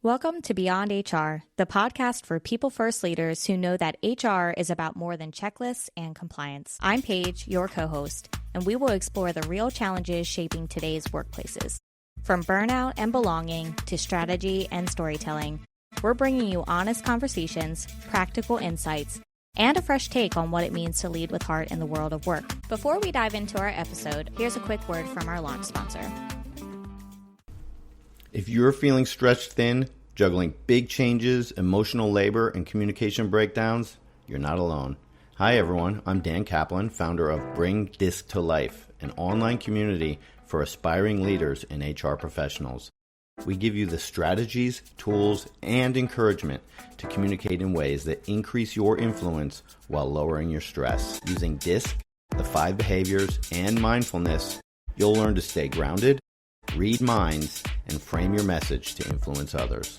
Welcome to Beyond HR, the podcast for people-first leaders who know that HR is about more than checklists and compliance. I'm Paige, your co-host, and we will explore the real challenges shaping today's workplaces. From burnout and belonging to strategy and storytelling, we're bringing you honest conversations, practical insights, and a fresh take on what it means to lead with heart in the world of work. Before we dive into our episode, here's a quick word from our launch sponsor. If you're feeling stretched thin, juggling big changes, emotional labor, and communication breakdowns, you're not alone. Hi everyone, I'm Dan Kaplan, founder of Bring Disc to Life, an online community for aspiring leaders and HR professionals. We give you the strategies, tools, and encouragement to communicate in ways that increase your influence while lowering your stress. Using DISC, the 5 behaviors, and mindfulness, you'll learn to stay grounded, read minds, and frame your message to influence others.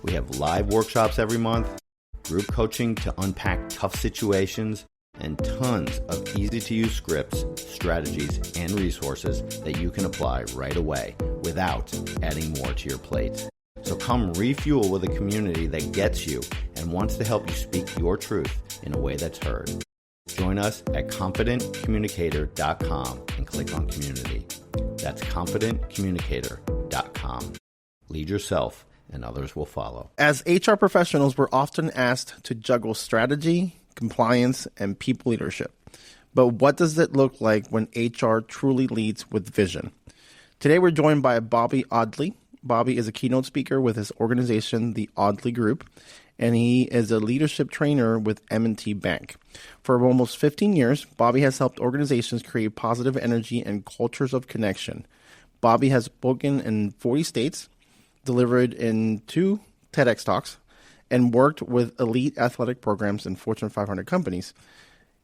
We have live workshops every month, group coaching to unpack tough situations, and tons of easy-to-use scripts, strategies, and resources that you can apply right away without adding more to your plate. So come refuel with a community that gets you and wants to help you speak your truth in a way that's heard. Join us at confidentcommunicator.com and click on community. That's confidentcommunicator.com. Lead yourself and others will follow. As HR professionals, we're often asked to juggle strategy, compliance, and people leadership. But what does it look like when HR truly leads with vision? Today, we're joined by Bobby Audley. Bobby is a keynote speaker with his organization, the Audley Group, and he is a leadership trainer with M&T Bank. For almost 15 years, Bobby has helped organizations create positive energy and cultures of connection. Bobby has spoken in 40 states, delivered in 2 TEDx talks, and worked with elite athletic programs in Fortune 500 companies.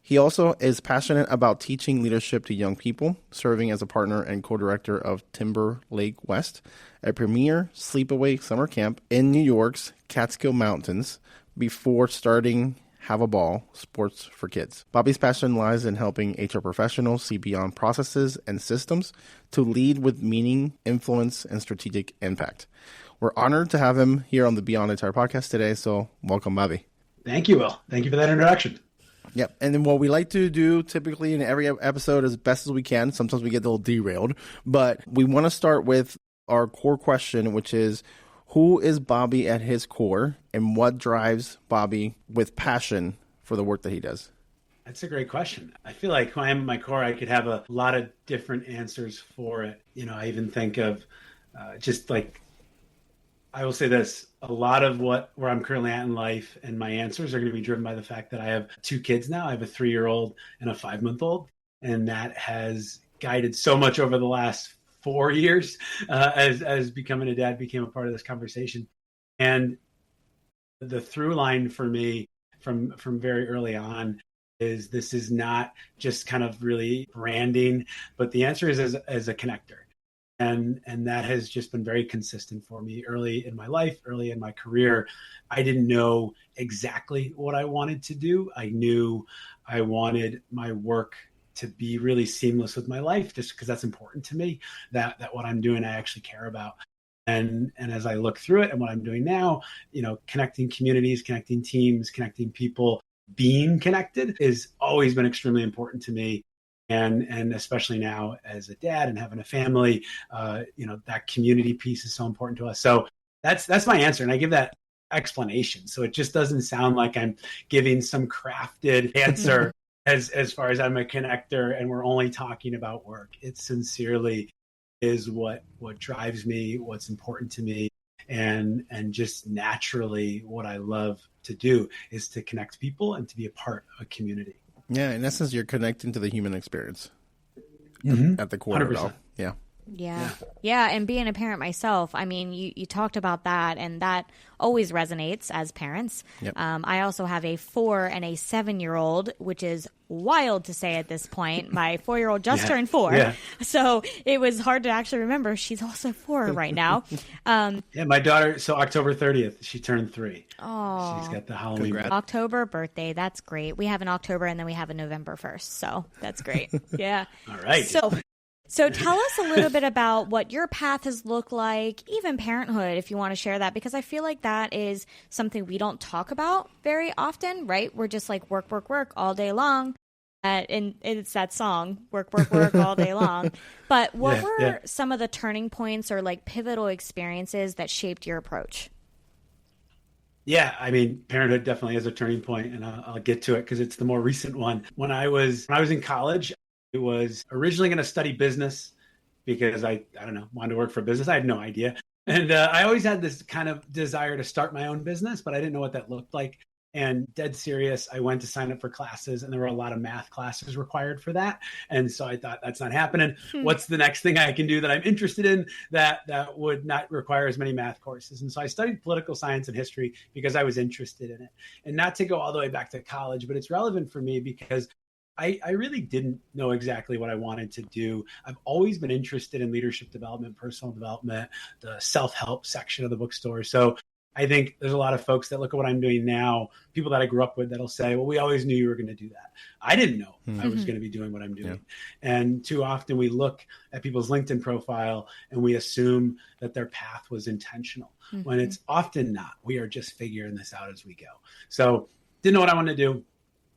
He also is passionate about teaching leadership to young people, serving as a partner and co-director of Timber Lake West, a premier sleepaway summer camp in New York's Catskill Mountains, before starting Have a Ball Sports for Kids. Bobby's passion lies in helping HR professionals see beyond processes and systems to lead with meaning, influence, and strategic impact. We're honored to have him here on the Beyond HR podcast today, so welcome, Bobby. Thank you, Will. Thank you for that introduction. Yep. And then what we like to do typically in every episode as best as we can, sometimes we get a little derailed, but we want to start with our core question, which is, who is Bobby at his core and what drives Bobby with passion for the work that he does? That's a great question. I feel like who I am at my core, I could have a lot of different answers for it. You know, I even think of I will say this, a lot of where I'm currently at in life and my answers are going to be driven by the fact that I have 2 kids now. I have a 3-year-old and a 5-month-old, and that has guided so much over the last 4 years as becoming a dad became a part of this conversation. And the through line for me from very early on is this is not just kind of really branding, but the answer is as a connector. And that has just been very consistent for me early in my life, early in my career. I didn't know exactly what I wanted to do. I knew I wanted my work to be really seamless with my life, just because that's important to me, that what I'm doing, I actually care about. And as I look through it and what I'm doing now, you know, connecting communities, connecting teams, connecting people, being connected has always been extremely important to me. And especially now as a dad and having a family, you know, that community piece is so important to us. So that's my answer. And I give that explanation. So it just doesn't sound like I'm giving some crafted answer as far as I'm a connector and we're only talking about work. It sincerely is what drives me, what's important to me. And just naturally what I love to do is to connect people and to be a part of a community. Yeah, in essence, you're connecting to the human experience at the core 100%. Of it all. Yeah. Yeah. And being a parent myself, I mean, you talked about that, and that always resonates as parents. Yep. I also have a 4 and a 7-year-old, which is wild to say at this point. My 4-year-old just turned 4. Yeah. So it was hard to actually remember she's also 4 right now. My daughter, so October 30th, she turned 3. Oh, she's got the Halloween October birthday. That's great. We have an October and then we have a November 1st. So that's great. Yeah. All right. So So tell us a little bit about what your path has looked like, even parenthood, if you want to share that, because I feel like that is something we don't talk about very often, right? We're just like work, work, work all day long. And it's that song, work, work, work all day long. But what were some of the turning points or like pivotal experiences that shaped your approach? Yeah, I mean, parenthood definitely is a turning point, and I'll get to it because it's the more recent one. When I was in college, I was originally going to study business because I don't know, wanted to work for business. I had no idea. And I always had this kind of desire to start my own business, but I didn't know what that looked like. And dead serious, I went to sign up for classes, and there were a lot of math classes required for that. And so I thought, that's not happening. What's the next thing I can do that I'm interested in that would not require as many math courses? And so I studied political science and history because I was interested in it. And not to go all the way back to college, but it's relevant for me because I really didn't know exactly what I wanted to do. I've always been interested in leadership development, personal development, the self-help section of the bookstore. So I think there's a lot of folks that look at what I'm doing now, people that I grew up with that'll say, well, we always knew you were going to do that. I didn't know I was going to be doing what I'm doing. Yeah. And too often we look at people's LinkedIn profile and we assume that their path was intentional when it's often not. We are just figuring this out as we go. So didn't know what I wanted to do.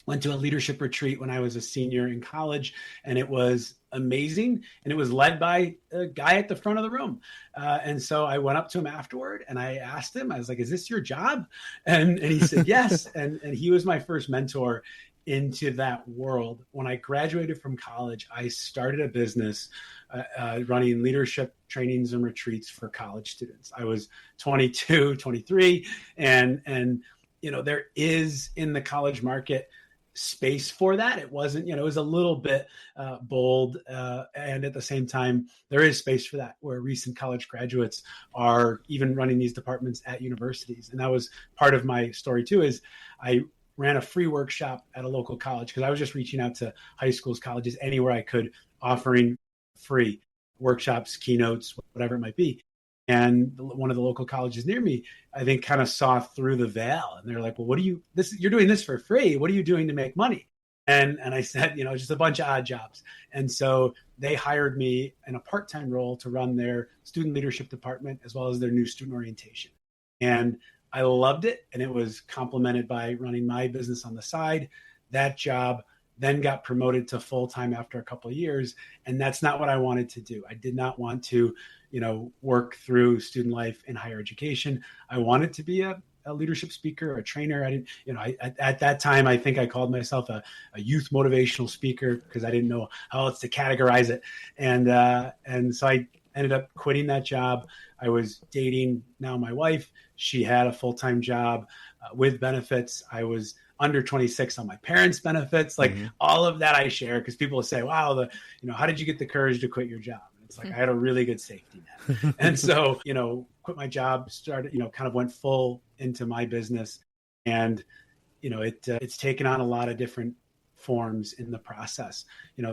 Went to a leadership retreat when I was a senior in college, and it was amazing. And it was led by a guy at the front of the room. And so I went up to him afterward and I asked him, I was like, is this your job? And he said, yes. And he was my first mentor into that world. When I graduated from college, I started a business running leadership trainings and retreats for college students. I was 22, 23. And you know, there is in the college market space for that. It wasn't, it was a little bit bold. And at the same time, there is space for that where recent college graduates are even running these departments at universities. And that was part of my story too, is I ran a free workshop at a local college because I was just reaching out to high schools, colleges, anywhere I could, offering free workshops, keynotes, whatever it might be. And one of the local colleges near me, I think, kind of saw through the veil. And they're like, well, you're doing this for free. What are you doing to make money? And I said, just a bunch of odd jobs. And so they hired me in a part-time role to run their student leadership department as well as their new student orientation. And I loved it. And it was complemented by running my business on the side. That job then got promoted to full-time after a couple of years. And that's not what I wanted to do. I did not want to, work through student life in higher education. I wanted to be a leadership speaker, a trainer. I didn't, at that time, I think I called myself a youth motivational speaker because I didn't know how else to categorize it. And so I ended up quitting that job. I was dating now my wife. She had a full-time job with benefits. I was under 26 on my parents' benefits, all of that I share because people will say, wow, how did you get the courage to quit your job? And it's like, I had a really good safety net. And so, quit my job, started, kind of went full into my business. And, it's taken on a lot of different forms in the process,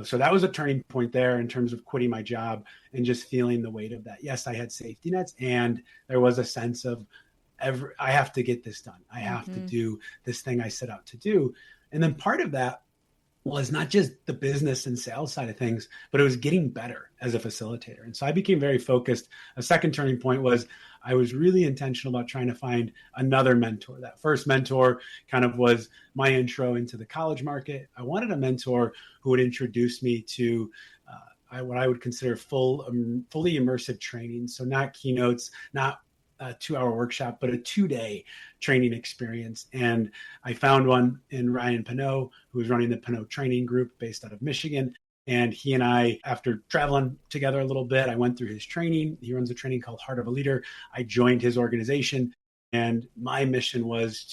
so that was a turning point there in terms of quitting my job and just feeling the weight of that. Yes, I had safety nets and there was a sense of, I have to get this done. I have to do this thing I set out to do. And then part of that was not just the business and sales side of things, but it was getting better as a facilitator. And so I became very focused. A second turning point was I was really intentional about trying to find another mentor. That first mentor kind of was my intro into the college market. I wanted a mentor who would introduce me to what I would consider fully immersive training. So not keynotes, not a 2-hour workshop, but a 2-day training experience. And I found one in Ryan Pinot, who was running the Pinot training group based out of Michigan. And he and I, after traveling together a little bit, I went through his training. He runs a training called Heart of a Leader. I joined his organization. And my mission was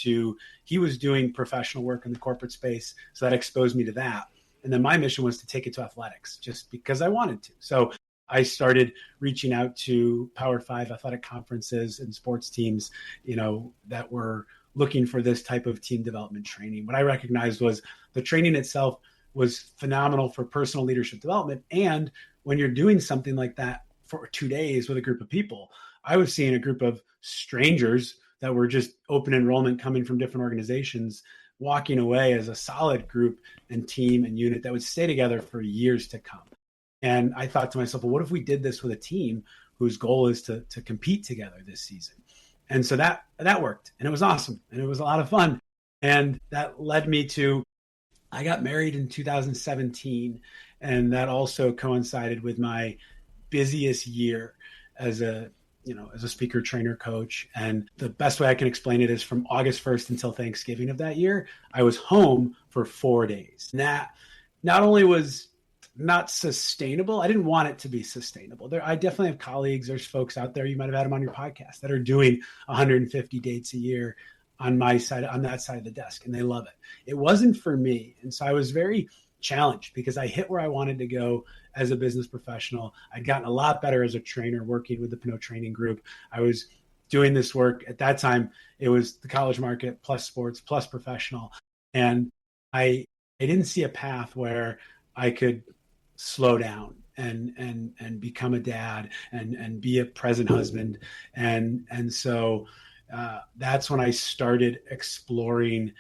he was doing professional work in the corporate space. So that exposed me to that. And then my mission was to take it to athletics just because I wanted to. So I started reaching out to Power 5 athletic conferences and sports teams, that were looking for this type of team development training. What I recognized was the training itself was phenomenal for personal leadership development. And when you're doing something like that for 2 days with a group of people, I was seeing a group of strangers that were just open enrollment coming from different organizations, walking away as a solid group and team and unit that would stay together for years to come. And I thought to myself, well, what if we did this with a team whose goal is to compete together this season? And so that worked, and it was awesome, and it was a lot of fun. And that led me to, I got married in 2017, and that also coincided with my busiest year as a speaker, trainer, coach. And the best way I can explain it is from August 1st until Thanksgiving of that year, I was home for 4 days. And that not only was not sustainable, I didn't want it to be sustainable. I definitely have colleagues, there's folks out there, you might have had them on your podcast, that are doing 150 dates a year on my side, on that side of the desk, and they love it. It wasn't for me. And so I was very challenged because I hit where I wanted to go as a business professional. I'd gotten a lot better as a trainer working with the Pinot Training Group. I was doing this work at that time. It was the college market plus sports plus professional. And I didn't see a path where I could slow down and become a dad and be a present husband. And so that's when I started exploring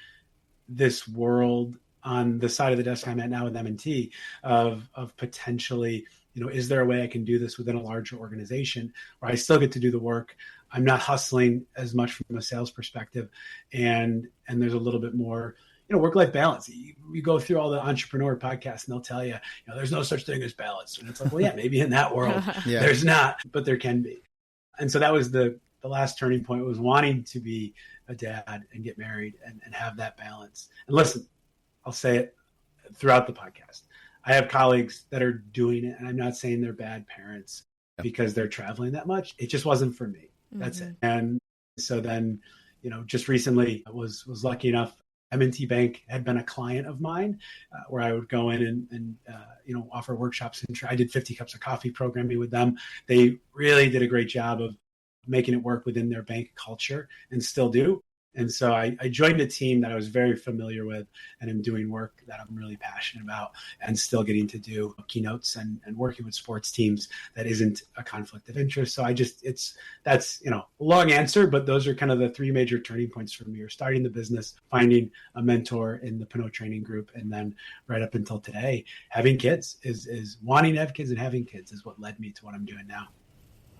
this world on the side of the desk I'm at now with M&T of potentially, is there a way I can do this within a larger organization where I still get to do the work? I'm not hustling as much from a sales perspective, and there's a little bit more, work-life balance. You go through all the entrepreneur podcasts and they'll tell you, there's no such thing as balance. And it's like, well, yeah, maybe in that world there's not, but there can be. And so that was the last turning point, was wanting to be a dad and get married and have that balance. And listen, I'll say it throughout the podcast. I have colleagues that are doing it, and I'm not saying they're bad parents because they're traveling that much. It just wasn't for me. That's it. And so then, just recently I was lucky enough, M&T Bank had been a client of mine where I would go in and offer workshops. And I did 50 cups of coffee programming with them. They really did a great job of making it work within their bank culture, and still do. And so I joined a team that I was very familiar with, and am doing work that I'm really passionate about, and still getting to do keynotes and working with sports teams that isn't a conflict of interest. So that's a long answer, but those are kind of the three major turning points for me: are starting the business, finding a mentor in the Pinot Training Group, and then right up until today, having kids is wanting to have kids and having kids is what led me to what I'm doing now.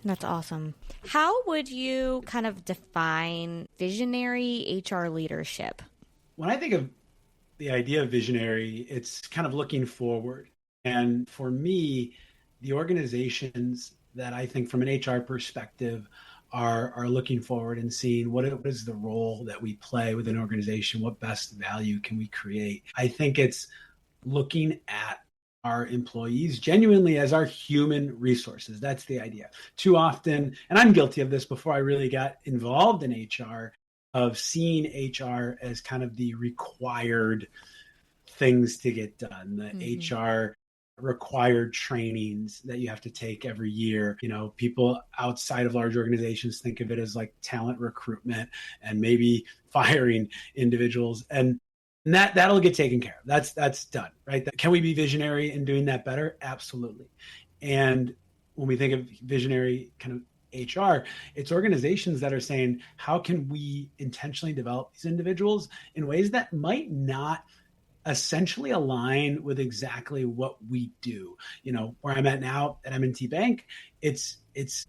That's awesome. How would you kind of define visionary HR leadership? When I think of the idea of visionary, it's kind of looking forward. And for me, the organizations that I think from an HR perspective are looking forward and seeing what is the role that we play within an organization, what best value can we create. I think it's looking at our employees genuinely as our human resources. That's the idea. Too often, and I'm guilty of this before I really got involved in HR, of seeing HR as kind of the required things to get done, the HR required trainings that you have to take every year. People outside of large organizations think of it as like talent recruitment and maybe firing individuals. And that'll get taken care of. That's done, right? Can we be visionary in doing that better? Absolutely. And when we think of visionary kind of HR, it's organizations that are saying, how can we intentionally develop these individuals in ways that might not essentially align with exactly what we do? Where I'm at now at M&T Bank, it's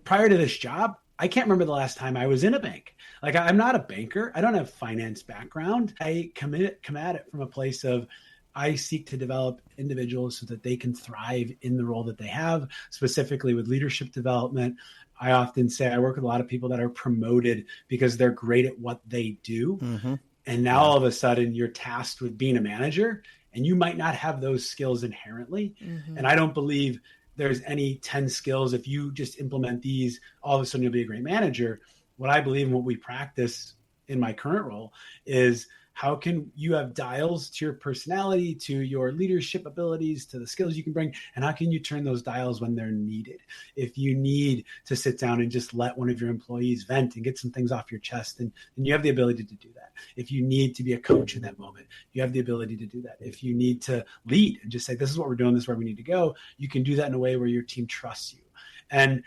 prior to this job, I can't remember the last time I was in a bank. Like, I'm not a banker. I don't have finance background. I come at it from a place of, I seek to develop individuals so that they can thrive in the role that they have, specifically with leadership development. I often say I work with a lot of people that are promoted because they're great at what they do. Mm-hmm. And now all of a sudden you're tasked with being a manager, and you might not have those skills inherently. Mm-hmm. And I don't believe there's any 10 skills. If you just implement these, all of a sudden you'll be a great manager. What I believe and what we practice in my current role is, how can you have dials to your personality, to your leadership abilities, to the skills you can bring, and how can you turn those dials when they're needed? If you need to sit down and just let one of your employees vent and get some things off your chest, and you have the ability to do that. If you need to be a coach in that moment, you have the ability to do that. If you need to lead and just say, this is what we're doing, this is where we need to go, you can do that in a way where your team trusts you. And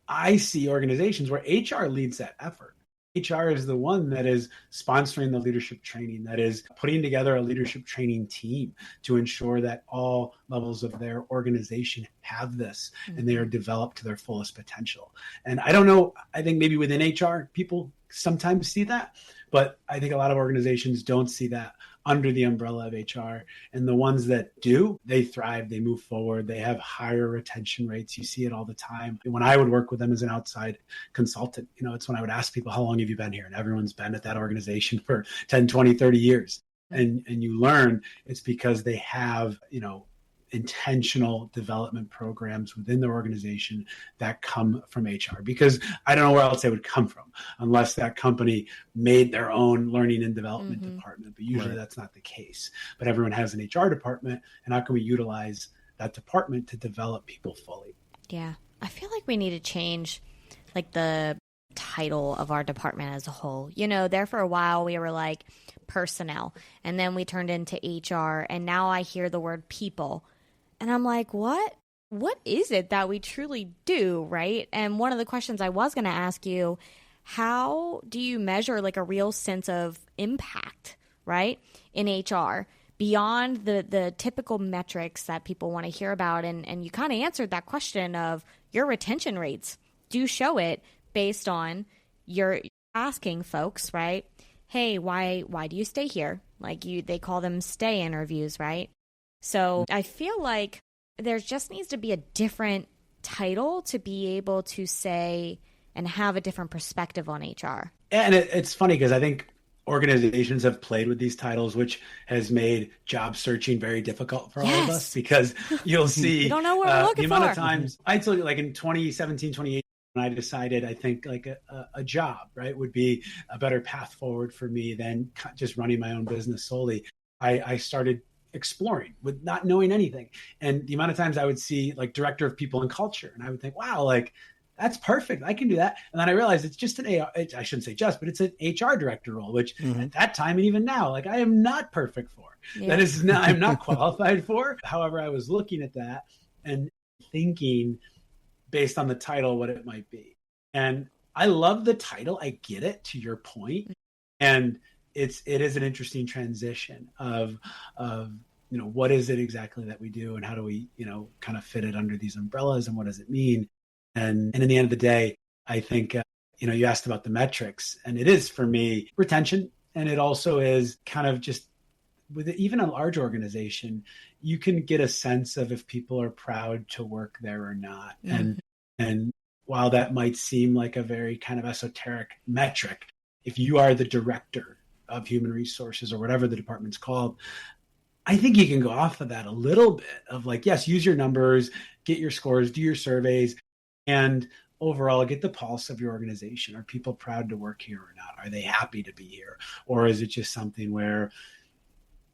I see organizations where HR leads that effort. HR is the one that is sponsoring the leadership training, that is putting together a leadership training team to ensure that all levels of their organization have this and they are developed to their fullest potential. And I don't know, I think maybe within HR, people sometimes see that, but I think a lot of organizations don't see that under the umbrella of HR. And the ones that do, they thrive, they move forward, they have higher retention rates. You see it all the time. When I would work with them as an outside consultant, it's when I would ask people, how long have you been here? And everyone's been at that organization for 10, 20, 30 years. And you learn it's because they have, intentional development programs within their organization that come from HR, because I don't know where else they would come from unless that company made their own learning and development department. But usually that's not the case. But everyone has an HR department, and how can we utilize that department to develop people fully? Yeah. I feel like we need to change like the title of our department as a whole. There for a while we were like personnel, and then we turned into HR, and now I hear the word people. And I'm like, what is it that we truly do, right? And one of the questions I was going to ask you, how do you measure like a real sense of impact, right, in HR beyond the typical metrics that people want to hear about? And you kind of answered that question of your retention rates do show it based on your asking folks, right? Hey, why do you stay here? Like they call them stay interviews, right? So I feel like there just needs to be a different title to be able to say and have a different perspective on HR. And it's funny because I think organizations have played with these titles, which has made job searching very difficult for all of us, because you'll see you don't know what we're looking the amount for. of times I told you, like in 2017, 2018, when I decided, I think like a job, right, would be a better path forward for me than just running my own business solely. I started exploring with not knowing anything. And the amount of times I would see like director of people and culture, and I would think, wow, like that's perfect. I can do that. And then I realized it's just I shouldn't say just, but it's an HR director role, which at that time and even now, like I am not perfect for. That is not, I'm not qualified for. However, I was looking at that and thinking based on the title, what it might be. And I love the title. I get it, to your point. And it is an interesting transition of what is it exactly that we do, and how do we kind of fit it under these umbrellas, and what does it mean? And in the end of the day, I think you asked about the metrics, and it is for me retention, and it also is kind of just with even a large organization, you can get a sense of if people are proud to work there or not. And while that might seem like a very kind of esoteric metric, if you are the director of human resources or whatever the department's called, I think you can go off of that a little bit of like, yes, use your numbers, get your scores, do your surveys, and overall get the pulse of your organization. Are people proud to work here or not? Are they happy to be here? Or is it just something where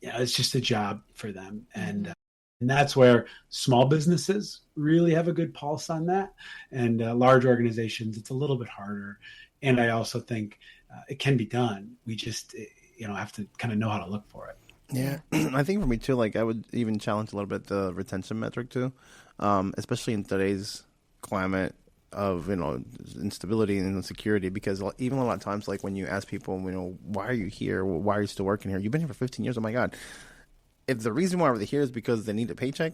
it's just a job for them? And that's where small businesses really have a good pulse on that. And large organizations, it's a little bit harder. And I also think it can be done. We just, have to kind of know how to look for it. Yeah. I think for me too, like I would even challenge a little bit the retention metric too, especially in today's climate of, instability and insecurity, because even a lot of times, like when you ask people, why are you here? Why are you still working here? You've been here for 15 years. Oh my God. If the reason why they're here is because they need a paycheck,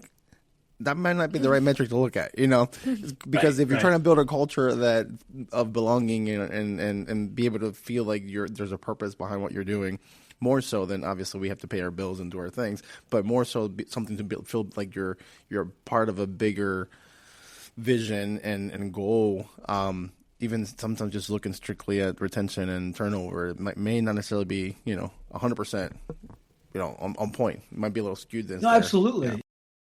that might not be the right metric to look at, because if you're trying to build a culture of belonging and be able to feel like there's a purpose behind what you're doing, more so than obviously we have to pay our bills and do our things, but more so something to feel like you're part of a bigger vision and goal. Even sometimes just looking strictly at retention and turnover may not necessarily be 100% on point. It might be a little skewed. No, absolutely. Yeah. I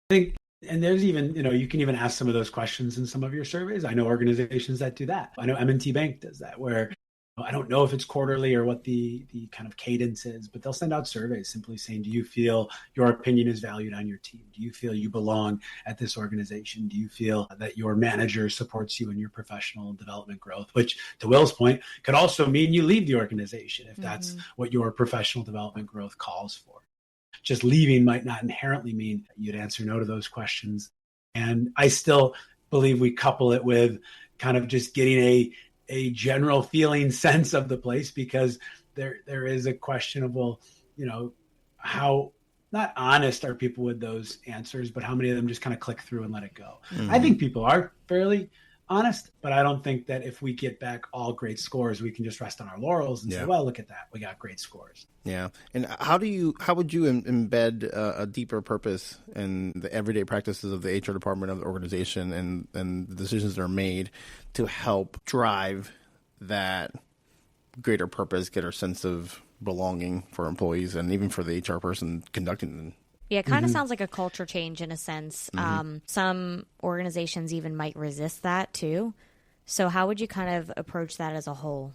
think, and there's even, you can even ask some of those questions in some of your surveys. I know organizations that do that. I know M&T Bank does that, where I don't know if it's quarterly or what the kind of cadence is, but they'll send out surveys simply saying, do you feel your opinion is valued on your team? Do you feel you belong at this organization? Do you feel that your manager supports you in your professional development growth? Which, to Will's point, could also mean you leave the organization if that's what your professional development growth calls for. Just leaving might not inherently mean you'd answer no to those questions. And I still believe we couple it with kind of just getting a general feeling sense of the place, because there is a questionable, how not honest are people with those answers, but how many of them just kind of click through and let it go. I think people are fairly honest, but I don't think that if we get back all great scores, we can just rest on our laurels and say, well, look at that, we got great scores. Yeah. And how would you embed a deeper purpose in the everyday practices of the HR department of the organization and the decisions that are made to help drive that greater purpose, get our sense of belonging for employees and even for the HR person conducting them? Yeah, it kind of sounds like a culture change in a sense. Some organizations even might resist that too. So how would you kind of approach that as a whole?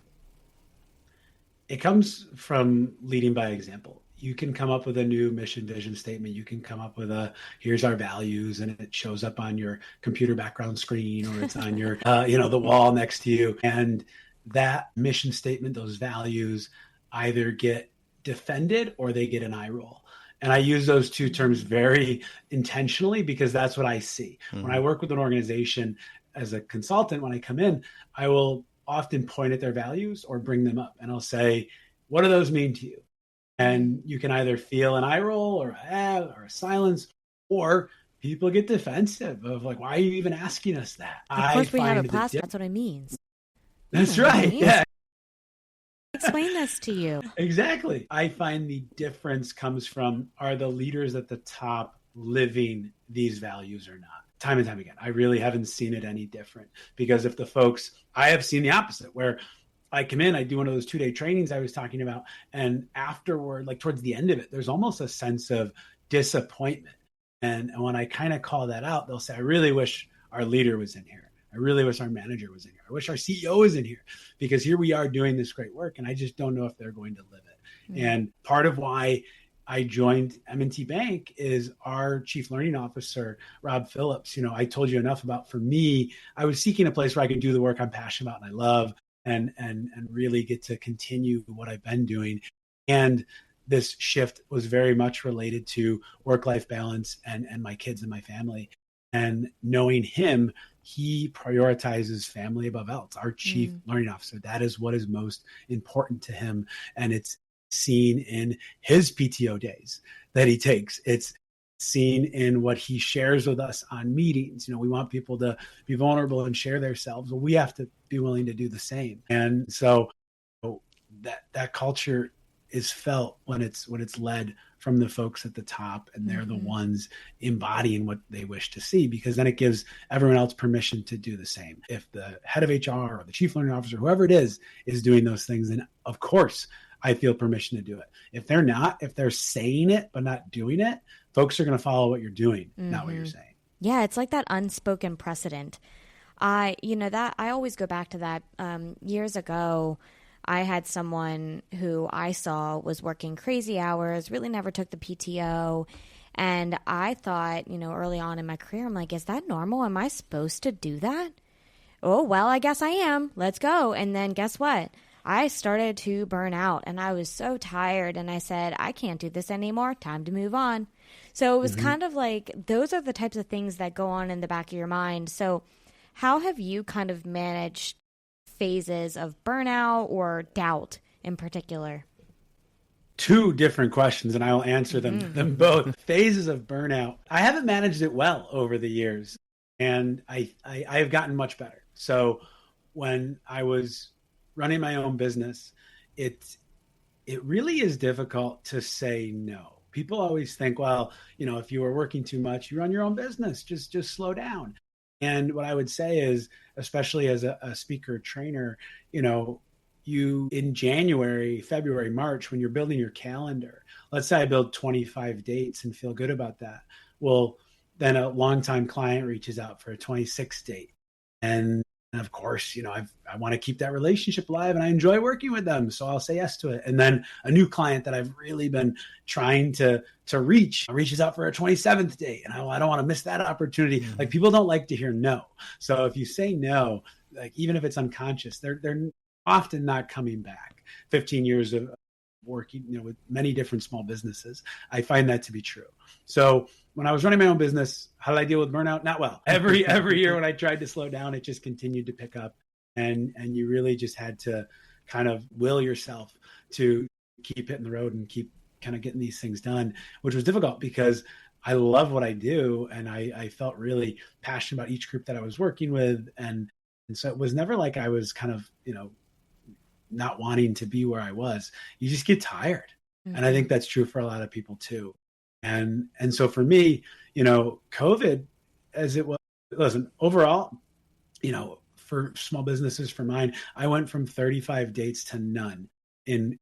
It comes from leading by example. You can come up with a new mission vision statement. You can come up with here's our values, and it shows up on your computer background screen, or it's on your, the wall next to you. And that mission statement, those values either get defended or they get an eye roll. And I use those two terms very intentionally because that's what I see. When I work with an organization as a consultant, when I come in, I will often point at their values or bring them up. And I'll say, what do those mean to you? And you can either feel an eye roll or a silence, or people get defensive of like, why are you even asking us that? Of course, we have a plastic. That's what it means. That's right. Yeah. Explain this to you. Exactly. I find the difference comes from, are the leaders at the top living these values or not? Time and time again. I really haven't seen it any different, because if the folks, I have seen the opposite, where I come in, I do one of those 2-day trainings I was talking about, and afterward, like towards the end of it, there's almost a sense of disappointment. And when I kind of call that out, they'll say, I really wish our leader was in here. I really wish our manager was in here. I wish our CEO was in here, because here we are doing this great work, and I just don't know if they're going to live it. Mm-hmm. And part of why I joined M&T Bank is our chief learning officer, Rob Phillips. I told you enough about, for me, I was seeking a place where I could do the work I'm passionate about and I love, and really get to continue what I've been doing. And this shift was very much related to work-life balance and my kids and my family. And knowing him, he prioritizes family above else. Our chief learning officer, that is what is most important to him. And it's seen in his PTO days that he takes. It's seen in what he shares with us on meetings. We want people to be vulnerable and share themselves. Well, we have to be willing to do the same. And so that culture is felt when it's led from the folks at the top, and they're the ones embodying what they wish to see, because then it gives everyone else permission to do the same. If the head of HR or the chief learning officer, whoever it is doing those things, then of course I feel permission to do it. If they're not, if they're saying it but not doing it, folks are going to follow what you're doing, not what you're saying. Yeah, it's like that unspoken precedent. I always go back to that. Years ago, I had someone who I saw was working crazy hours, really never took the PTO. And I thought, early on in my career, I'm like, is that normal? Am I supposed to do that? Oh, well, I guess I am. Let's go. And then guess what? I started to burn out, and I was so tired. And I said, I can't do this anymore. Time to move on. So it was kind of like, those are the types of things that go on in the back of your mind. So how have you kind of managed phases of burnout or doubt in particular? Two different questions, and I will answer them both. Phases of burnout. I haven't managed it well over the years, and I have gotten much better. So when I was running my own business, it really is difficult to say no. People always think, well, if you are working too much, you run your own business, just slow down. And what I would say is, especially as a speaker trainer, you in January, February, March, when you're building your calendar, let's say I build 25 dates and feel good about that. Well, then a longtime client reaches out for a 26th date. And of course, I want to keep that relationship alive, and I enjoy working with them. So I'll say yes to it. And then a new client that I've really been trying to reach reaches out for a 27th date. And I don't want to miss that opportunity. Mm-hmm. Like, people don't like to hear no. So if you say no, like, even if it's unconscious, they're often not coming back. 15 years of working, with many different small businesses, I find that to be true. So when I was running my own business, how did I deal with burnout? Not well. Every year when I tried to slow down, it just continued to pick up. and you really just had to kind of will yourself to keep hitting the road and keep kind of getting these things done, which was difficult because I love what I do. And I felt really passionate about each group that I was working with. And so it was never like I was kind of, not wanting to be where I was. You just get tired. Mm-hmm. And I think that's true for a lot of people too. And so for me, COVID, as it was, listen, overall, for small businesses, for mine, I went from 35 dates to none in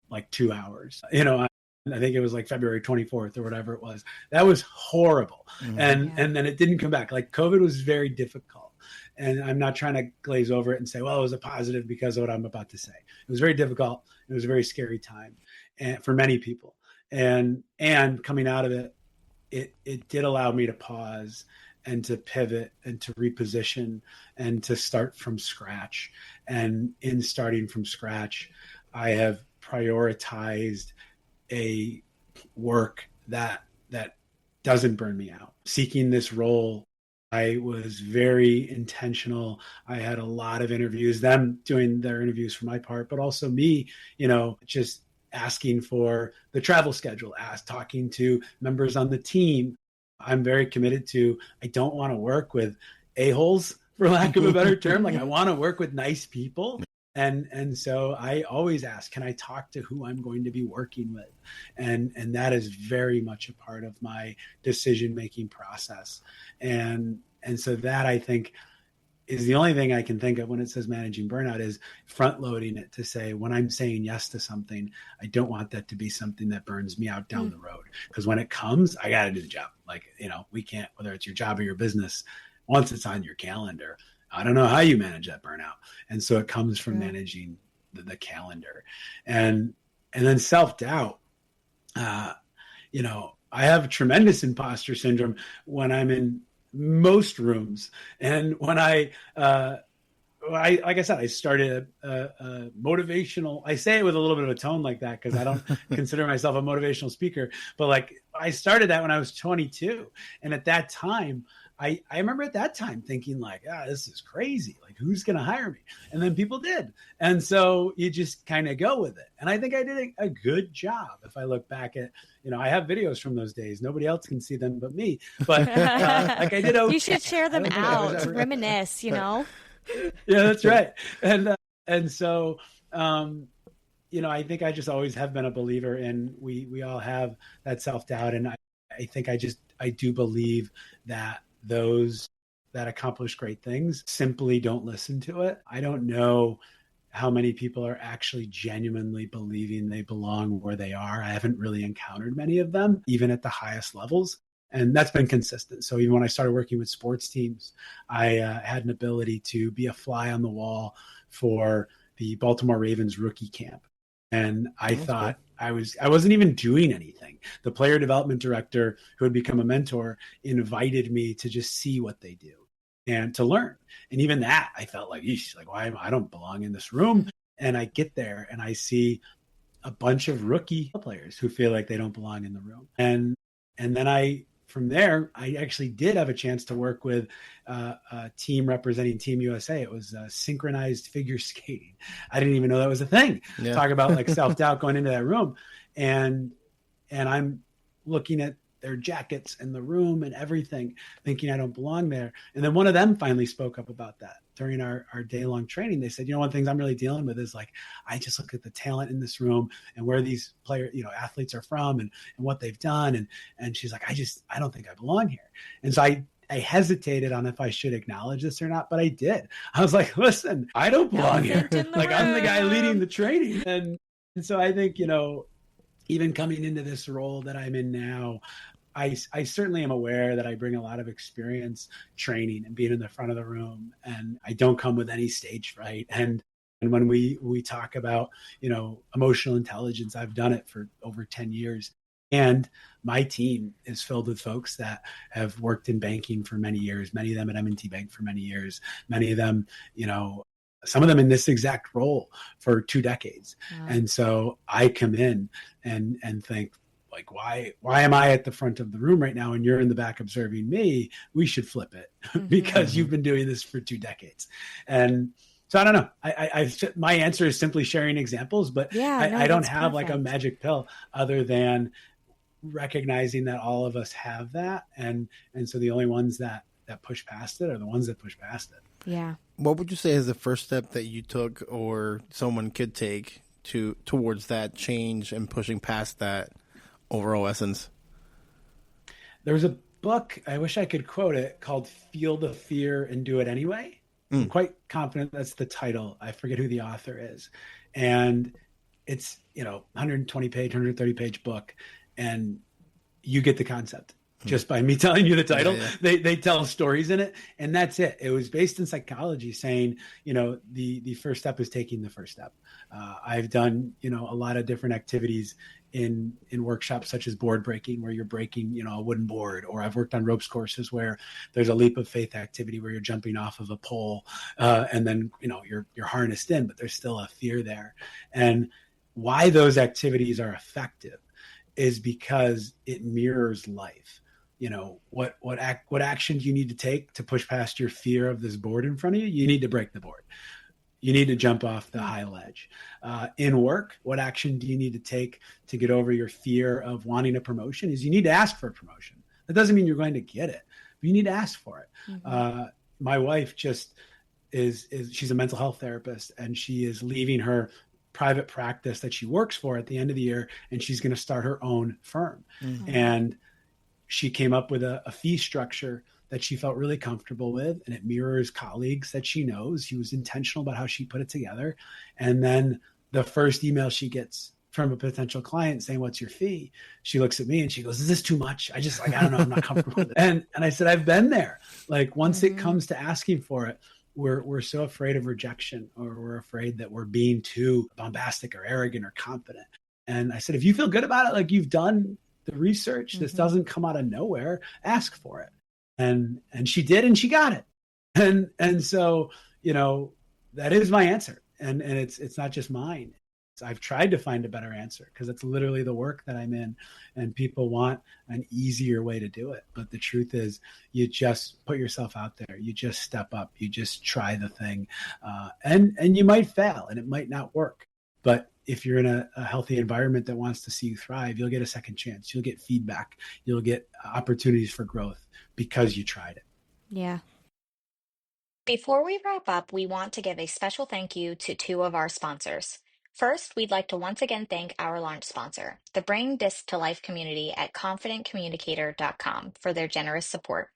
like 2 hours. I think it was like February 24th or whatever it was. That was horrible. Mm-hmm. And then it didn't come back. Like COVID was very difficult. And I'm not trying to glaze over it and say, well, it was a positive because of what I'm about to say. It was very difficult. It was a very scary time for many people. And coming out of it, it did allow me to pause and to pivot and to reposition and to start from scratch. And in starting from scratch, I have prioritized a work that doesn't burn me out. Seeking this role, I was very intentional. I had a lot of interviews, them doing their interviews for my part, but also me, just asking for the travel schedule, talking to members on the team. I'm very committed to, I don't want to work with a-holes, for lack of a better term. Like I want to work with nice people. And so I always ask, can I talk to who I'm going to be working with? And that is very much a part of my decision-making process. And so that, I think, is the only thing I can think of when it says managing burnout, is front loading it to say, when I'm saying yes to something, I don't want that to be something that burns me out down the road. Because when it comes, I got to do the job. Like, we can't, whether it's your job or your business, once it's on your calendar, I don't know how you manage that burnout. And so it comes from managing the calendar. And then self-doubt, I have tremendous imposter syndrome when I'm in most rooms. And when like I said, I started a motivational, I say it with a little bit of a tone like that because I don't consider myself a motivational speaker, but like I started that when I was 22. And at that time, I remember at that time thinking like, this is crazy. Like, who's going to hire me? And then people did. And so you just kind of go with it. And I think I did a good job. If I look back at, I have videos from those days. Nobody else can see them but me. But like I did okay. You should share them out, reminisce, Yeah, that's right. And so, I think I just always have been a believer in we all have that self-doubt. And I think I do believe that those that accomplish great things simply don't listen to it. I don't know how many people are actually genuinely believing they belong where they are. I haven't really encountered many of them, even at the highest levels. And that's been consistent. So even when I started working with sports teams, I had an ability to be a fly on the wall for the Baltimore Ravens rookie camp. And I thought I wasn't even doing anything. The player development director, who had become a mentor, invited me to just see what they do and to learn. And even that, I felt like, why I don't belong in this room. And I get there and I see a bunch of rookie players who feel like they don't belong in the room. And then from there, I actually did have a chance to work with a team representing Team USA. It was synchronized figure skating. I didn't even know that was a thing. Yeah. Talk about like self-doubt going into that room. And I'm looking at their jackets and the room and everything, thinking I don't belong there. And then one of them finally spoke up about that during our day-long training. They said, one of the things I'm really dealing with is like, I just look at the talent in this room and where these athletes are from and what they've done. And she's like, I don't think I belong here. And so I hesitated on if I should acknowledge this or not, but I did. I was like, listen, I don't belong here. Like I'm the guy leading the training. And so I think, even coming into this role that I'm in now, I certainly am aware that I bring a lot of experience training and being in the front of the room, and I don't come with any stage fright. And when we talk about, emotional intelligence, I've done it for over 10 years. And my team is filled with folks that have worked in banking for many years, many of them at M&T Bank for many years, many of them, some of them in this exact role for 2 decades. Wow. And so I come in and think, like, why am I at the front of the room right now and you're in the back observing me? We should flip it because you've been doing this for 2 decades. And So I don't know. My answer is simply sharing examples, but Yeah, no, I don't that's have like a perfect. magic pill other than recognizing that all of us have that. And so the only ones that push past it are the ones that push past it. Yeah. What would you say is the first step that you took or someone could take towards that change and pushing past that overall essence? There was a book, I wish I could quote it, called Feel the Fear and Do It Anyway. I'm quite confident that's the title. I forget who the author is. And it's, 120 page, 130 page book. And you get the concept just by me telling you the title. Yeah. They tell stories in it, and that's it. It was based in psychology, saying, the first step is taking the first step. I've done, a lot of different activities in workshops such as board breaking, where you're breaking, a wooden board, or I've worked on ropes courses where there's a leap of faith activity where you're jumping off of a pole, and then, you're harnessed in, but there's still a fear there. And why those activities are effective is because it mirrors life. What action do you need to take to push past your fear of this board in front of you? You need to break the board. You need to jump off the high ledge. In work, what action do you need to take to get over your fear of wanting a promotion? Is you need to ask for a promotion. That doesn't mean you're going to get it, but you need to ask for it. Mm-hmm. My wife just she's a mental health therapist, and she is leaving her private practice that she works for at the end of the year, and she's going to start her own firm. Mm-hmm. And she came up with a fee structure that she felt really comfortable with, and it mirrors colleagues that she knows. She was intentional about how she put it together. And then the first email she gets from a potential client saying, "What's your fee?" She looks at me and she goes, "Is this too much? I don't know. I'm not comfortable with it." And I said, "I've been there. Like, once it comes to asking for it, we're so afraid of rejection, or we're afraid that we're being too bombastic or arrogant or confident." And I said, if you feel good about it, like you've done the research, this doesn't come out of nowhere, ask for it. And she did, and she got it. And so, that is my answer. And it's not just mine. I've tried to find a better answer, because it's literally the work that I'm in, and people want an easier way to do it. But the truth is, you just put yourself out there. You just step up. You just try the thing. And you might fail, and it might not work. But if you're in a healthy environment that wants to see you thrive, you'll get a second chance. You'll get feedback. You'll get opportunities for growth because you tried it. Yeah. Before we wrap up, we want to give a special thank you to two of our sponsors. First, we'd like to once again thank our launch sponsor, the Bring Disc to Life community at confidentcommunicator.com, for their generous support.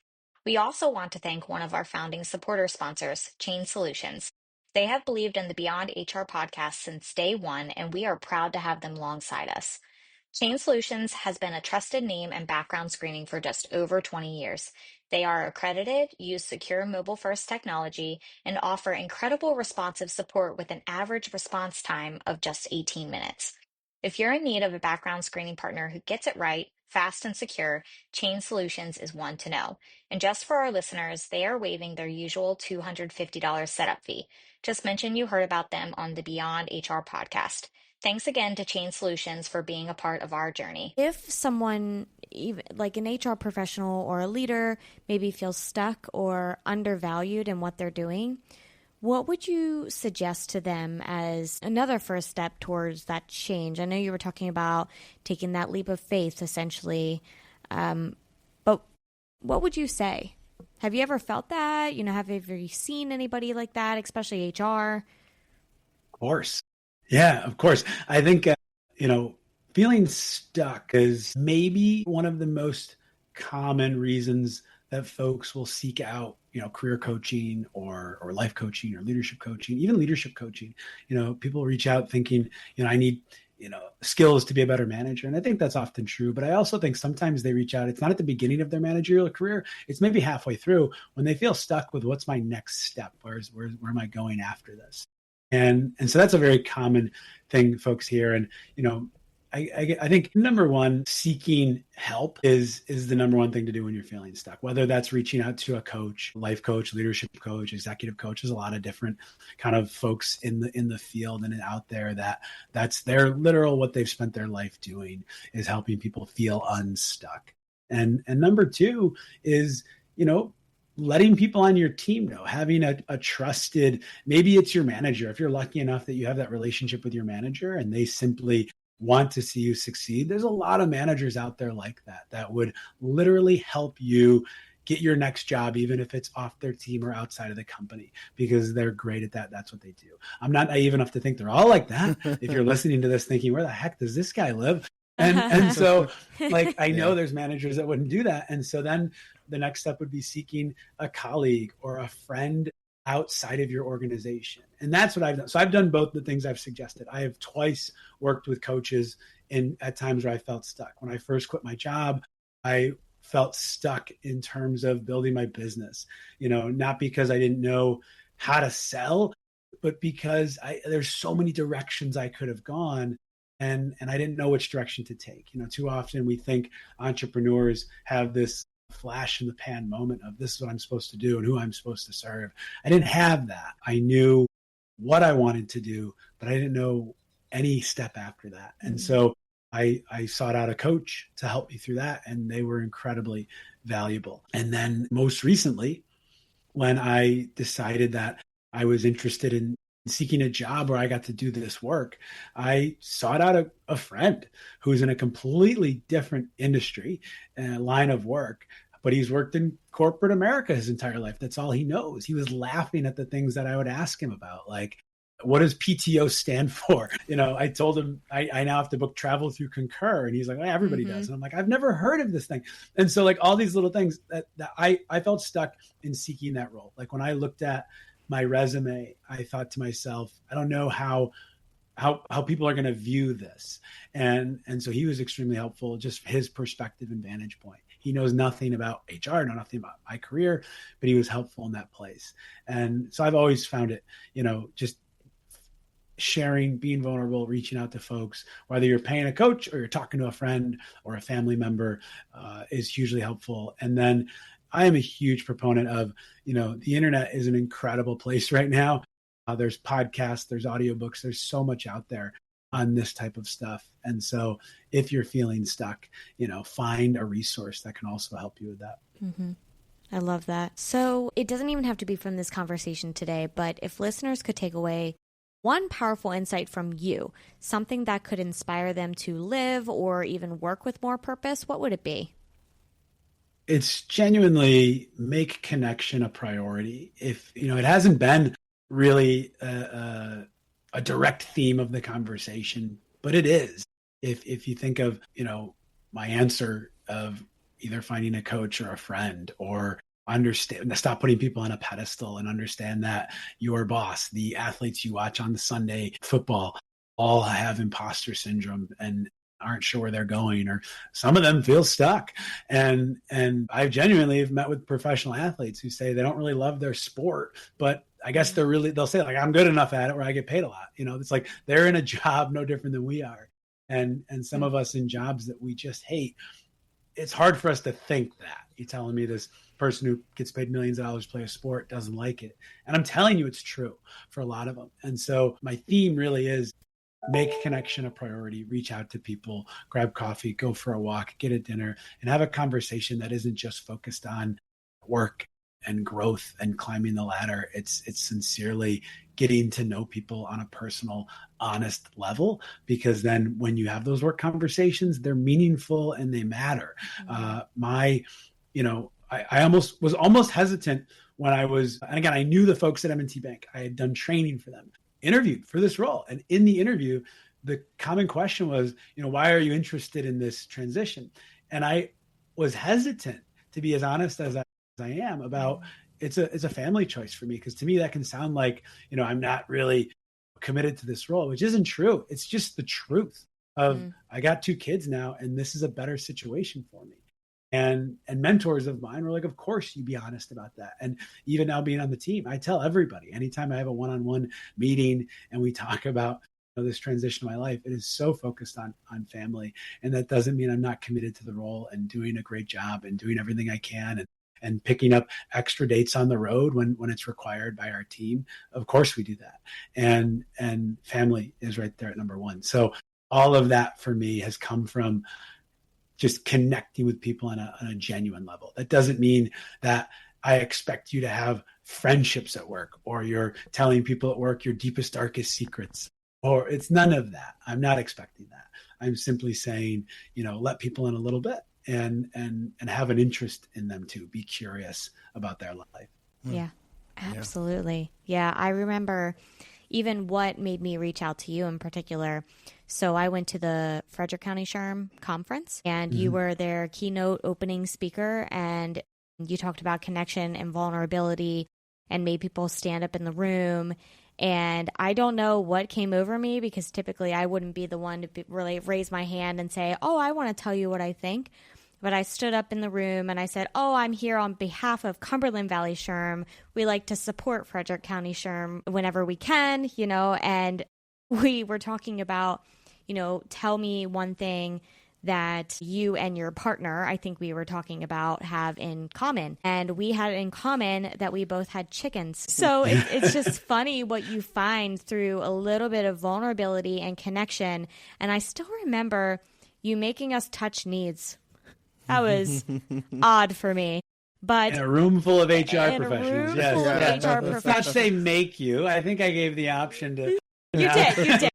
We also want to thank one of our founding supporter sponsors, Chain Solutions. They have believed in the Beyond HR podcast since day one, and we are proud to have them alongside us. Chain Solutions has been a trusted name and background screening for just over 20 years. They are accredited, use secure mobile-first technology, and offer incredible responsive support with an average response time of just 18 minutes. If you're in need of a background screening partner who gets it right, fast and secure, Chain Solutions is one to know. And just for our listeners, they are waiving their usual $250 setup fee. Just mention you heard about them on the Beyond HR podcast. Thanks again to Chain Solutions for being a part of our journey. If someone, even like an HR professional or a leader, maybe feels stuck or undervalued in what they're doing, what would you suggest to them as another first step towards that change? I know you were talking about taking that leap of faith, essentially, but what would you say? Have you ever felt that? Have you ever seen anybody like that, especially HR? Of course. Yeah, of course. I think, feeling stuck is maybe one of the most common reasons that folks will seek out, career coaching or life coaching or leadership coaching, even leadership coaching. People reach out thinking, I need, skills to be a better manager. And I think that's often true. But I also think sometimes they reach out, it's not at the beginning of their managerial career. It's maybe halfway through when they feel stuck with what's my next step? Where am I going after this? And so that's a very common thing folks hear. And, I think number one, seeking help is the number one thing to do when you're feeling stuck, whether that's reaching out to a coach, life coach, leadership coach, executive coach. There's a lot of different kind of folks in the field and out there that's their literal, what they've spent their life doing is helping people feel unstuck. And number two is, letting people on your team know, having a trusted, maybe it's your manager. If you're lucky enough that you have that relationship with your manager and they simply want to see you succeed, there's a lot of managers out there like that would literally help you get your next job, even if it's off their team or outside of the company, because they're great at that. That's what they do. I'm not naive enough to think they're all like that. If you're listening to this thinking, where the heck does this guy live? And so like, I know there's managers that wouldn't do that. And so then the next step would be seeking a colleague or a friend outside of your organization. And that's what I've done. So I've done both the things I've suggested. I have twice worked with coaches at times where I felt stuck. When I first quit my job, I felt stuck in terms of building my business, not because I didn't know how to sell, but because there's so many directions I could have gone. And I didn't know which direction to take. Too often we think entrepreneurs have this flash in the pan moment of this is what I'm supposed to do and who I'm supposed to serve. I didn't have that. I knew what I wanted to do, but I didn't know any step after that. And so I sought out a coach to help me through that, and they were incredibly valuable. And then most recently, when I decided that I was interested in seeking a job where I got to do this work, I sought out a friend who's in a completely different industry and line of work, but he's worked in corporate America his entire life. That's all he knows. He was laughing at the things that I would ask him about, like, what does PTO stand for? I told him I now have to book travel through Concur. And he's like, well, everybody does. And I'm like, I've never heard of this thing. And so like all these little things that I felt stuck in seeking that role. Like when I looked at my resume, I thought to myself, I don't know how people are going to view this. And so he was extremely helpful, just his perspective and vantage point. He knows nothing about HR, nothing about my career, but he was helpful in that place. And so I've always found it, just sharing, being vulnerable, reaching out to folks, whether you're paying a coach or you're talking to a friend or a family member, is hugely helpful. And then I am a huge proponent of, the internet is an incredible place right now. There's podcasts, there's audiobooks, there's so much out there on this type of stuff. And so if you're feeling stuck, find a resource that can also help you with that. Mm-hmm. I love that. So it doesn't even have to be from this conversation today, but if listeners could take away one powerful insight from you, something that could inspire them to live or even work with more purpose, what would it be? It's genuinely make connection a priority. If, it hasn't been really a direct theme of the conversation, but it is. If you think of, my answer of either finding a coach or a friend, or stop putting people on a pedestal and understand that your boss, the athletes you watch on the Sunday football, all have imposter syndrome and aren't sure where they're going, or some of them feel stuck. And I genuinely have met with professional athletes who say they don't really love their sport, but I guess they'll say like, I'm good enough at it where I get paid a lot. It's like they're in a job no different than we are. And some of us in jobs that we just hate, it's hard for us to think that. You're telling me this person who gets paid millions of dollars to play a sport doesn't like it. And I'm telling you, it's true for a lot of them. And so my theme really is make connection a priority, reach out to people, grab coffee, go for a walk, get a dinner, and have a conversation that isn't just focused on work and growth and climbing the ladder. It's sincerely getting to know people on a personal, honest level, because then when you have those work conversations, they're meaningful and they matter. I was almost hesitant when and again, I knew the folks at M&T Bank. I had done training for them, interviewed for this role. And in the interview, the common question was, why are you interested in this transition? And I was hesitant to be as honest as I am about it's a family choice for me, because to me that can sound like, I'm not really committed to this role, which isn't true. It's just the truth of I got 2 kids now and this is a better situation for me. And mentors of mine were like, of course you be honest about that. And even now being on the team, I tell everybody, anytime I have a one-on-one meeting and we talk about this transition of my life, it is so focused on family. And that doesn't mean I'm not committed to the role and doing a great job and doing everything I can and picking up extra dates on the road when it's required by our team. Of course we do that. And family is right there at number 1. So all of that for me has come from just connecting with people on a genuine level. That doesn't mean that I expect you to have friendships at work, or you're telling people at work your deepest, darkest secrets, or it's none of that. I'm not expecting that. I'm simply saying, let people in a little bit and have an interest in them too. Be curious about their life. Yeah, absolutely. Yeah, I remember even what made me reach out to you in particular. So I went to the Frederick County SHRM conference, and you were their keynote opening speaker, and you talked about connection and vulnerability and made people stand up in the room. And I don't know what came over me, because typically I wouldn't be the one to really raise my hand and say, oh, I want to tell you what I think. But I stood up in the room and I said, oh, I'm here on behalf of Cumberland Valley SHRM. We like to support Frederick County SHRM whenever we can, and we were talking about, tell me one thing that you and your partner, I think we were talking about, have in common. And we had in common that we both had chickens. So it's just funny what you find through a little bit of vulnerability and connection. And I still remember you making us touch knees. That was odd for me. But in a room full of HR in professionals. A room full of HR Let's professionals. not say make you. I think I gave the option to. You did.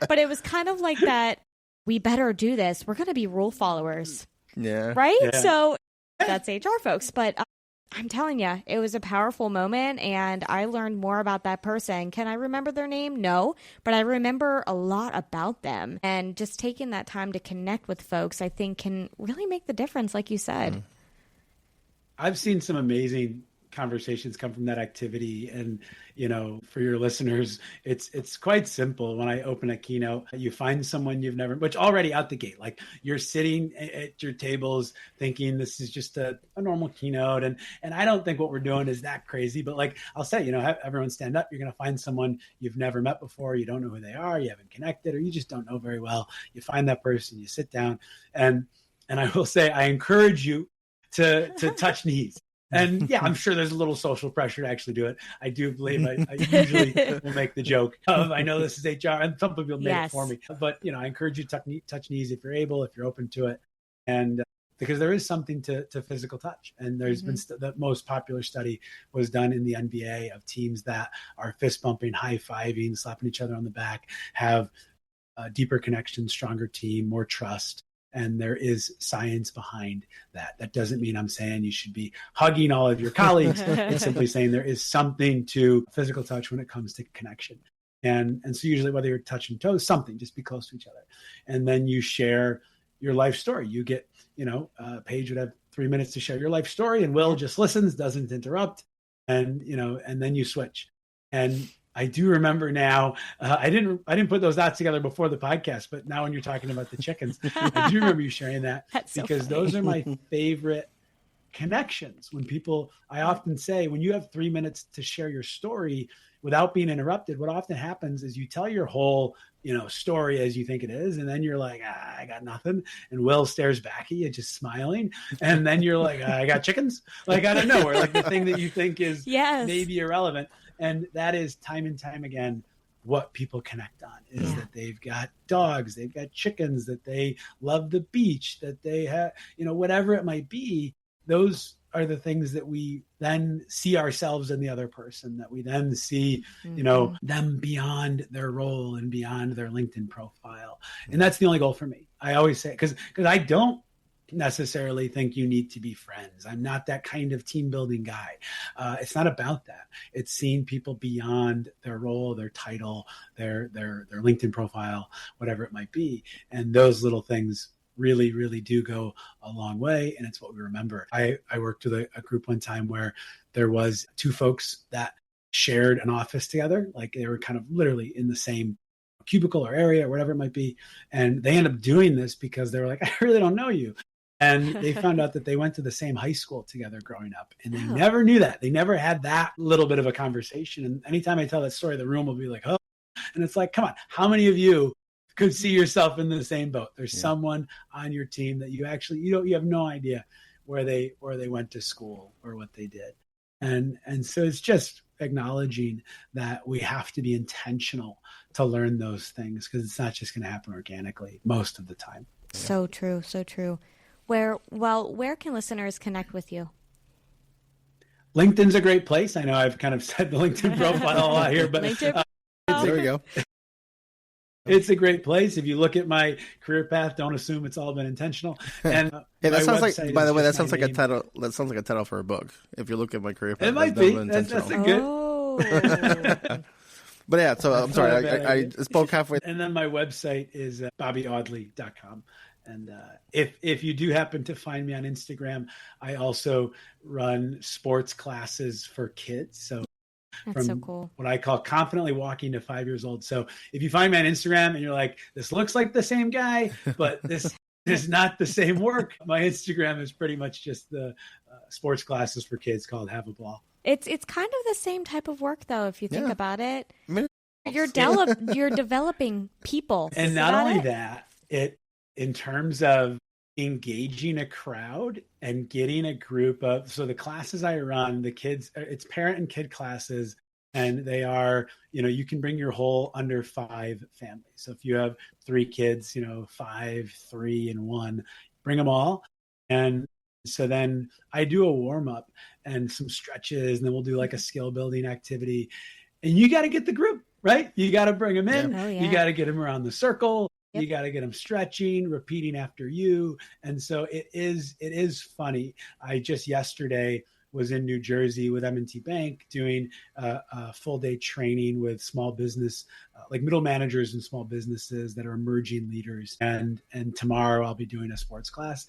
But it was kind of like that, we better do this. We're going to be rule followers. Yeah. Right? Yeah. So that's HR folks. But I'm telling you, it was a powerful moment, and I learned more about that person. Can I remember their name? No, but I remember a lot about them. And just taking that time to connect with folks, I think, can really make the difference, like you said. I've seen some amazing conversations come from that activity. And, for your listeners, it's quite simple. When I open a keynote, you find someone you've never, which already out the gate, like you're sitting at your tables thinking this is just a normal keynote. And I don't think what we're doing is that crazy, but like I'll say, have everyone stand up. You're going to find someone you've never met before. You don't know who they are. You haven't connected, or you just don't know very well. You find that person, you sit down, and I will say, I encourage you to touch knees. And yeah, I'm sure there's a little social pressure to actually do it. I do believe I usually will make the joke of, I know this is HR, and some people make it for me. But, I encourage you to touch knees if you're able, if you're open to it. And because there is something to physical touch. And there's been the most popular study was done in the NBA of teams that are fist bumping, high-fiving, slapping each other on the back, have a deeper connection, stronger team, more trust. And there is science behind that. That doesn't mean I'm saying you should be hugging all of your colleagues. It's simply saying there is something to physical touch when it comes to connection. And so usually whether you're touching toes, something, just be close to each other. And then you share your life story. You get, Paige would have 3 minutes to share your life story, and Will just listens, doesn't interrupt. And, and then you switch. And I do remember now, I didn't put those dots together before the podcast, but now when you're talking about the chickens, I do remember you sharing that. Because those are my favorite connections. When I often say, when you have 3 minutes to share your story without being interrupted, what often happens is you tell your whole, story as you think it is. And then you're like, I got nothing. And Will stares back at you, just smiling. And then you're like, I got chickens. Like, I don't know, or like the thing that you think is maybe irrelevant. And that is time and time again what people connect on is that they've got dogs, they've got chickens, that they love the beach, that they have, whatever it might be. Those are the things that we then see ourselves in the other person, that we then see, them beyond their role and beyond their LinkedIn profile. And that's the only goal for me. I always say, because I don't necessarily think you need to be friends. I'm not that kind of team building guy. It's not about that. It's seeing people beyond their role, their title, their LinkedIn profile, whatever it might be. And those little things really, really do go a long way. And it's what we remember. I worked with a group one time where there was two folks that shared an office together. Like they were kind of literally in the same cubicle or area or whatever it might be. And they ended up doing this because they were like, I really don't know you. And they found out that they went to the same high school together growing up. And they never knew that. They never had that little bit of a conversation. And anytime I tell that story, the room will be like, oh, and it's like, come on, how many of you could see yourself in the same boat? There's someone on your team that you actually, you have no idea where they went to school or what they did. And so it's just acknowledging that we have to be intentional to learn those things, because it's not just going to happen organically most of the time. So true. So true. Where can listeners connect with you? LinkedIn's a great place. I know I've kind of said the LinkedIn profile a lot here, but There we go. it's a great place. If you look at my career path, don't assume it's all been intentional. And Hey, that sounds like, by the way, that sounds like name. a title. That sounds like a title for a book. If you look at my career path, It might be. That's a good. Oh. But yeah, so I'm sorry, I spoke halfway. And then my website is bobbyaudley.com. And if you do happen to find me on Instagram, I also run sports classes for kids. So That's so cool. What I call confidently walking to 5 years old. So if you find me on Instagram and you're like, this looks like the same guy, but this is not the same work, my Instagram is pretty much just the sports classes for kids called Have a Ball. It's kind of the same type of work, though, if you think about it. I mean, You're developing people. And not only that, in terms of engaging a crowd and getting a group of, so the classes I run, the kids, it's parent and kid classes, and they are, you can bring your whole under 5 family. So if you have 3 kids, 5, 3, and 1, bring them all. And so then I do a warm up and some stretches, and then we'll do like a skill building activity. And you got to get the group, right? You got to bring them in. Yeah. Oh, yeah. You got to get them around the circle. Yep. You got to get them stretching, repeating after you. And so it is funny. I just yesterday was in New Jersey with M&T Bank doing a full day training with small business, like middle managers and small businesses that are emerging leaders. And tomorrow I'll be doing a sports class.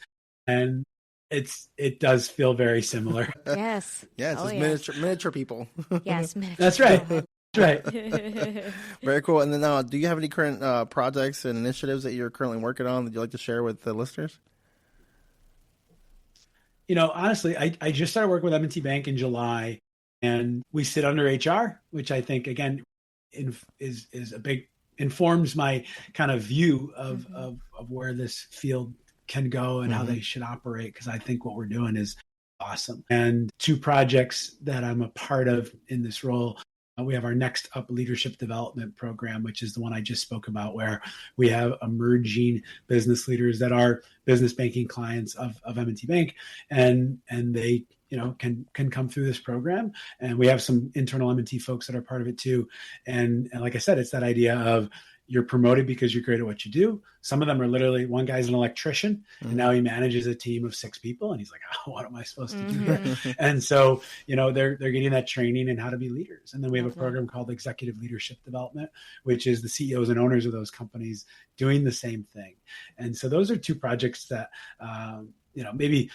And it does feel very similar. Yes. Yeah, it's just miniature people. Yes, miniature. That's right. people. Right. Very cool. And then do you have any current projects and initiatives that you're currently working on that you'd like to share with the listeners? Honestly, I just started working with M&T Bank in July, and we sit under HR, which I think, again, is a big, informs my kind of view of where this field can go and how they should operate, because I think what we're doing is awesome. And 2 projects that I'm a part of in this role. We have our Next Up Leadership Development Program, which is the one I just spoke about, where we have emerging business leaders that are business banking clients of M&T Bank, and they can come through this program. And we have some internal M&T folks that are part of it too. And like I said, it's that idea of you're promoted because you're great at what you do. Some of them are literally, one guy's an electrician, and now he manages a team of 6 people, and he's like, oh, what am I supposed to do here? And so, they're getting that training in how to be leaders. And then we have a program called Executive Leadership Development, which is the CEOs and owners of those companies doing the same thing. And so those are 2 projects that, maybe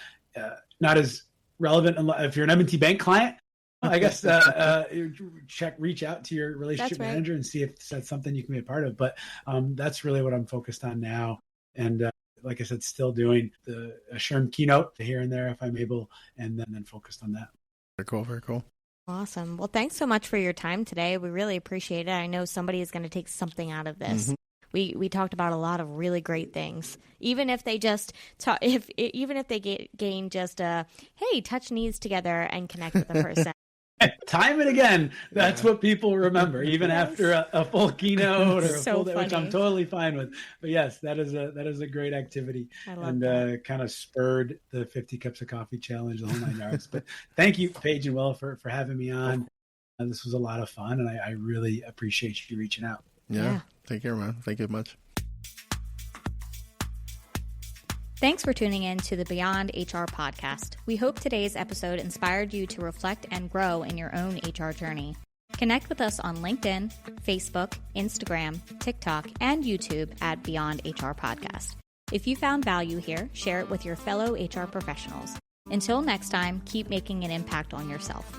not as relevant if you're an M&T Bank client. I guess reach out to your relationship manager and see if that's something you can be a part of. But that's really what I'm focused on now. And like I said, still doing the SHRM keynote here and there if I'm able, and then focused on that. Very cool. Very cool. Awesome. Well, thanks so much for your time today. We really appreciate it. I know somebody is going to take something out of this. We talked about a lot of really great things. Even if they just even if they gain just hey, touch knees together and connect with a person. Time and again, that's what people remember, even after a full keynote or a full day, which I'm totally fine with. But yes, that is a great activity, and kind of spurred the 50 Cups of Coffee Challenge, the whole 9 yards. But thank you, Paige and Will, for having me on. This was a lot of fun, and I really appreciate you reaching out. Yeah. Take care, man. Thank you much. Thanks for tuning in to the Beyond HR podcast. We hope today's episode inspired you to reflect and grow in your own HR journey. Connect with us on LinkedIn, Facebook, Instagram, TikTok, and YouTube at Beyond HR Podcast. If you found value here, share it with your fellow HR professionals. Until next time, keep making an impact on yourself.